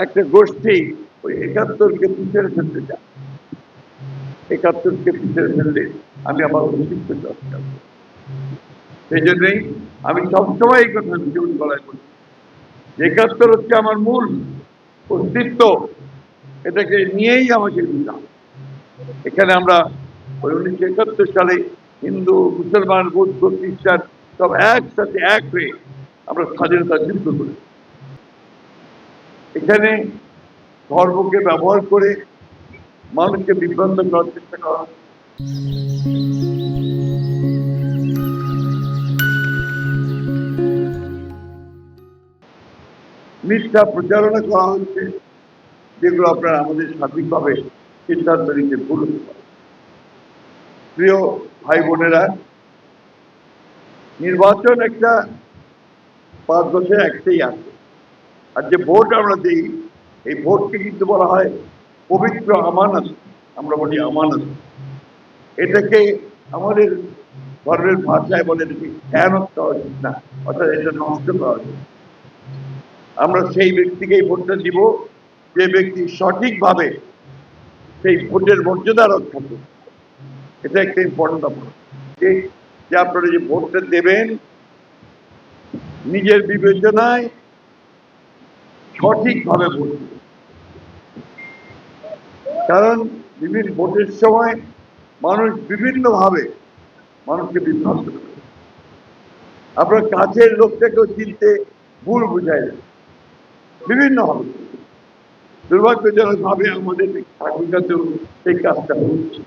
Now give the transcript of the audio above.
একটা গোষ্ঠী ওই ৭১-কে পিছনে ফেলতে চায়। ৭১-কে পিছনে ফেললে আমি আমার অস্তিত্ব চর্চা করব। সেই জন্যই আমি সবসময় এই কথা জোর গলায় বলি, ৭১ হচ্ছে আমার মূল অস্তিত্ব, এটাকে নিয়েই আমাকে দিতে হবে। এখানে আমরা ওই ১৯৭১ সালে হিন্দু, মুসলমান, বৌদ্ধ, খ্রিস্টান সব একসাথে এক হয়ে আমরা স্বাধীনতা যুদ্ধ করি। এখানে ধর্মকে ব্যবহার করে মানুষকে বিভ্রান্ত করার চেষ্টা করা, মিথ্যা প্রচারণা করা হচ্ছে, যেগুলো আপনারা আমাদের সঠিকভাবে সিদ্ধান্ত নিতে ভুল হতে পারে। প্রিয় ভাই বোনেরা, নির্বাচন একটা ৫ বছরে একটাই আসে, আর যে ভোট আমরা দিই এই ভোটকে কিন্তু বলা হয় পবিত্র আমানত। আমরা বলি আমানত। এটাকে আমাদের ধর্মের ভাষায় বলে খেয়ানত করা উচিত না, অর্থাৎ এটা নষ্ট করা উচিত। আমরা সেই ব্যক্তিকেই ভোটটা দিব যে ব্যক্তি সঠিকভাবে সেই ভোটের মর্যাদা রক্ষা করবে। এটা একটা ইম্পর্টেন্ট ব্যাপার, যে আপনারা যে ভোটটা দেবেন নিজের বিবেচনায় সঠিকভাবে ভোট দেবেন। কারণ বিভিন্ন ভোটের সময় মানুষ বিভিন্নভাবে মানুষকে বিভ্রান্ত করে। আপনার কাছের লোকটাকেও চিনতে ভুল বুঝায় বিভিন্ন হবে। দুর্ভাগ্যজনক ভাবে আমাদের ঠাকুরগাতেও সেই কাজটা হচ্ছে।